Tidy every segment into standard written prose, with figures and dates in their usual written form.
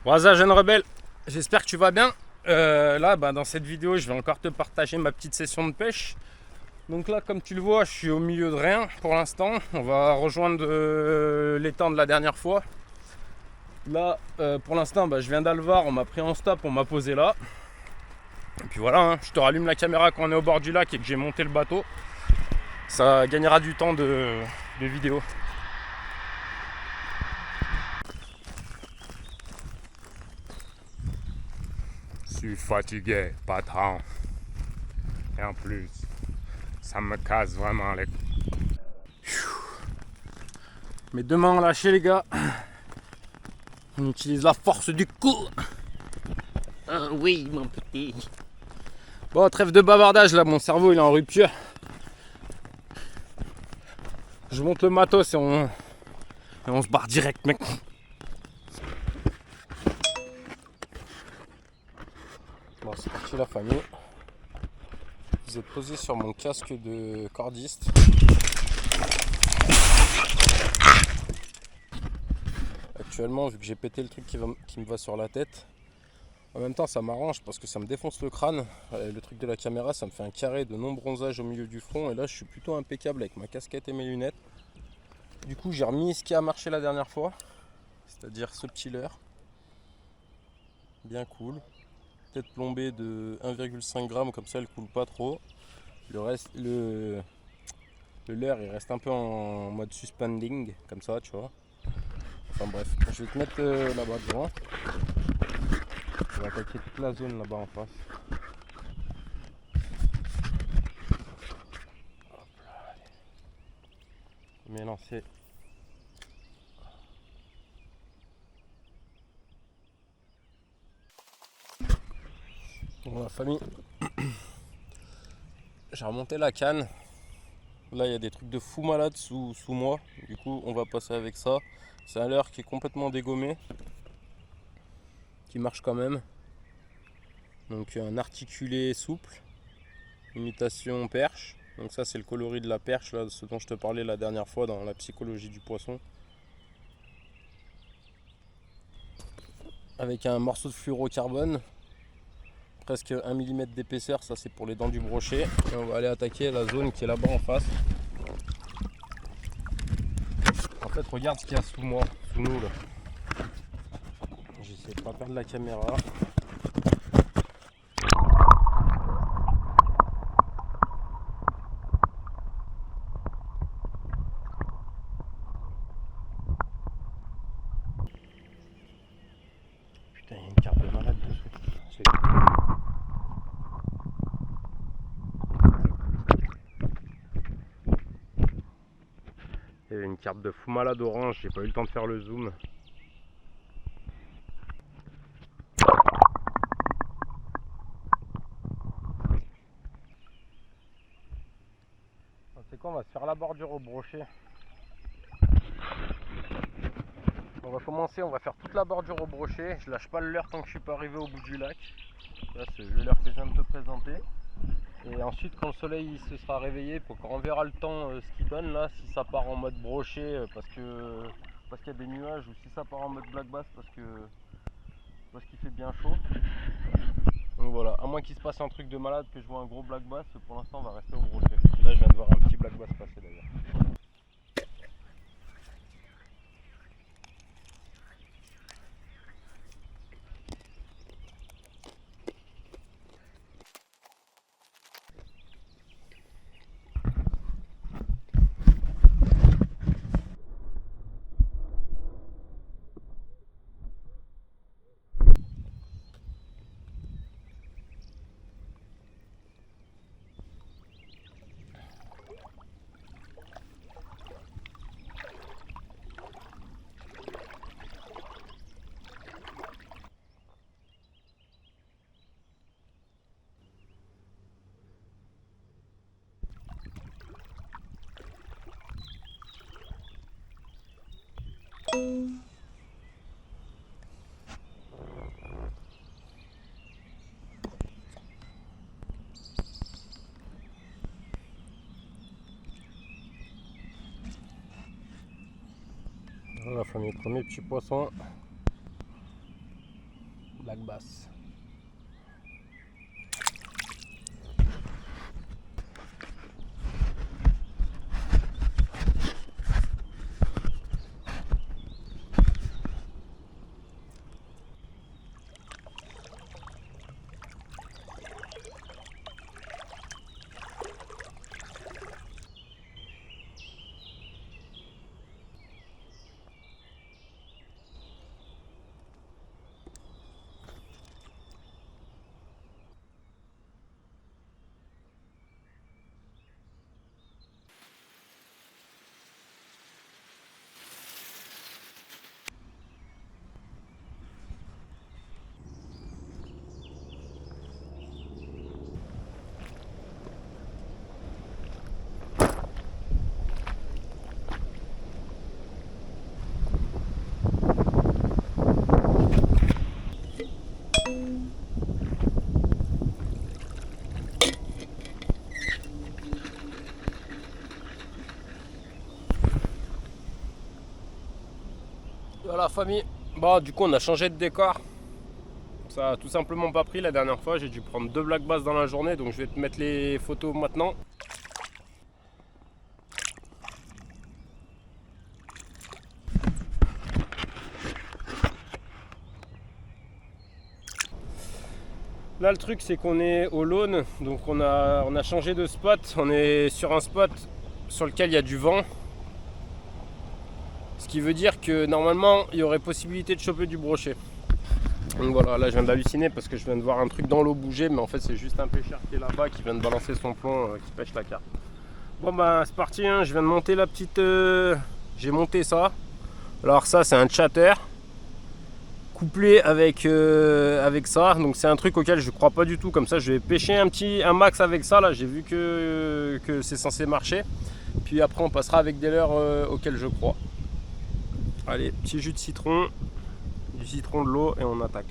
Waza jeune rebelle, j'espère que tu vas bien. Là, dans cette vidéo, je vais encore te partager ma petite session de pêche. Donc là, comme tu le vois, je suis au milieu de rien pour l'instant. On va rejoindre l'étang de la dernière fois. Là, pour l'instant, je viens d'Alvar, on m'a pris en stop, on m'a posé là. Et puis voilà, hein, je te rallume la caméra quand on est au bord du lac et que j'ai monté le bateau. Ça gagnera du temps de vidéo. Je suis fatigué, patron. Et en plus, ça me casse vraiment les... Mes deux mains lâchées, les gars. On utilise la force du cou. Oui, mon petit. Bon, trêve de bavardage, là, mon cerveau il est en rupture. Je monte le matos et on se barre direct, mec. Bon, c'est parti la famille. Vous êtes posé sur mon casque de cordiste. Actuellement, vu que j'ai pété le truc qui me va sur la tête, en même temps ça m'arrange parce que ça me défonce le crâne. Le truc de la caméra, ça me fait un carré de non-bronzage au milieu du front. Et là, je suis plutôt impeccable avec ma casquette et mes lunettes. Du coup, j'ai remis ce qui a marché la dernière fois, c'est-à-dire ce petit leurre. Bien cool. Tête plombée de 1,5 g, comme ça elle coule pas trop. Le reste, le leurre il reste un peu en mode suspending, comme ça, tu vois. Enfin bref, je vais te mettre là-bas devant. On va attaquer toute la zone là-bas en face. Hop là, allez. Premier lancé. Bon la famille, j'ai remonté la canne. Là il y a des trucs de fou malade sous moi. Du coup on va passer avec ça. C'est un leurre qui est complètement dégommé, qui marche quand même. Donc un articulé souple, imitation perche. Donc ça c'est le coloris de la perche, là, ce dont je te parlais la dernière fois dans la psychologie du poisson. Avec un morceau de fluorocarbone, presque 1 mm d'épaisseur, ça c'est pour les dents du brochet. Et on va aller attaquer la zone qui est là-bas en face. En fait regarde ce qu'il y a sous moi, sous nous là. J'essaie de pas perdre la caméra. Putain, il y a une carte de malade dessous. Il y avait une carte de fou malade orange, j'ai pas eu le temps de faire le zoom. C'est quoi, on va se faire la bordure au brochet. On va commencer, on va faire toute la bordure au brochet. Je lâche pas le leurre tant que je suis pas arrivé au bout du lac. Là c'est le leurre que je viens de te présenter. Et ensuite quand le soleil se sera réveillé, quand on verra le temps ce qu'il donne là, si ça part en mode brochet parce qu'il y a des nuages, ou si ça part en mode black bass parce qu'il fait bien chaud. Donc voilà, à moins qu'il se passe un truc de malade, que je vois un gros black bass, pour l'instant on va rester au brochet. Là je viens de voir un petit black bass passer d'ailleurs. Voilà la famille, premier petit poisson. black bass. Voilà famille, bon du coup on a changé de décor. Ça a tout simplement pas pris la dernière fois, j'ai dû prendre 2 black bass dans la journée, donc je vais te mettre les photos maintenant. Là le truc c'est qu'on est au Laune, donc on a changé de spot, on est sur un spot sur lequel il y a du vent. Ce qui veut dire que normalement il y aurait possibilité de choper du brochet. Donc voilà, là je viens d'halluciner parce que je viens de voir un truc dans l'eau bouger, mais en fait c'est juste un pêcheur qui est là-bas qui vient de balancer son plomb, qui pêche la carpe. Bon bah c'est parti, hein. Je viens de monter la petite... J'ai monté ça. Alors ça c'est un chatter couplé avec ça, donc c'est un truc auquel je crois pas du tout. Comme ça je vais pêcher un max avec ça, là j'ai vu que c'est censé marcher. Puis après on passera avec des leurres auxquels je crois. Allez, petit jus de citron, du citron, de l'eau et on attaque.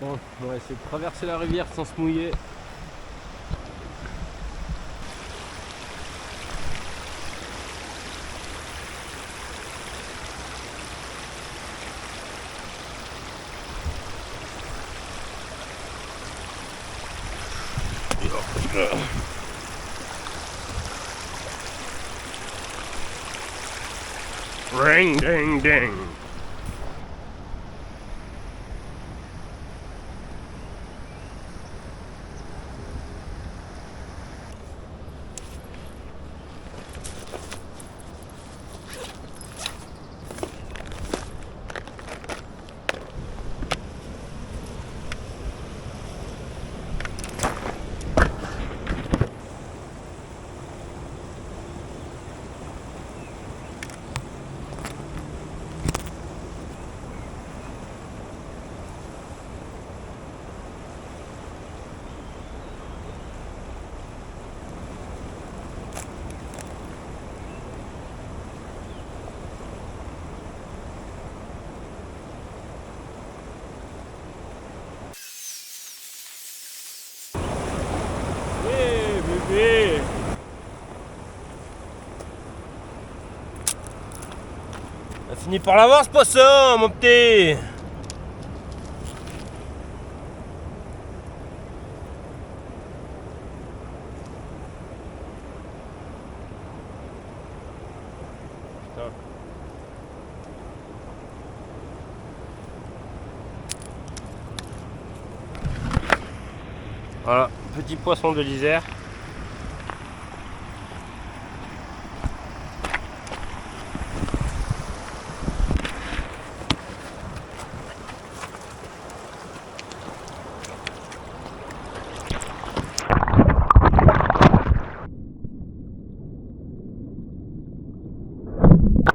Bon, on va essayer de traverser la rivière sans se mouiller. Ring ding ding. Bébé. On a fini par l'avoir ce poisson, mon petit. Voilà, petit poisson de l'Isère.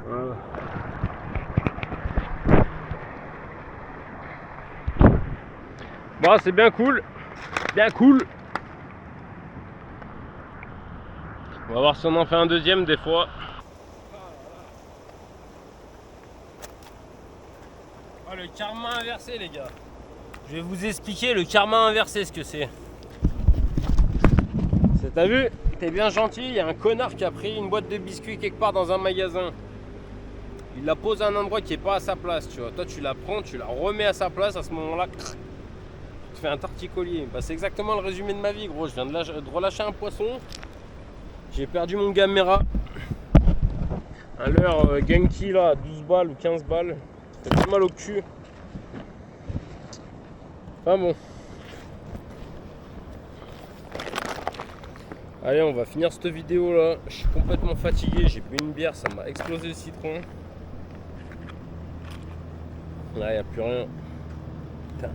Voilà. Bon, c'est bien cool. Bien cool. On va voir si on en fait un deuxième des fois. Ah, le karma inversé, les gars. Je vais vous expliquer le karma inversé, ce que c'est. T'as vu? T'es bien gentil, il y a un connard qui a pris une boîte de biscuits quelque part dans un magasin. Il la pose à un endroit qui est pas à sa place, tu vois. Toi, tu la prends, tu la remets à sa place, à ce moment-là, tu te fais un torticolis. Bah, c'est exactement le résumé de ma vie, gros. Je viens de relâcher un poisson. J'ai perdu mon caméra. Un leurre Genki là, à 12 balles ou 15 balles. Ça fait plus mal au cul. Enfin bon. Allez, on va finir cette vidéo là. Je suis complètement fatigué. J'ai bu une bière, ça m'a explosé le citron. Là, il n'y a plus rien. Putain.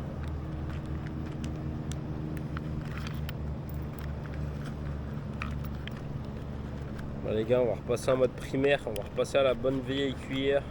Bah, les gars, on va repasser en mode primaire. On va repasser à la bonne vieille cuillère.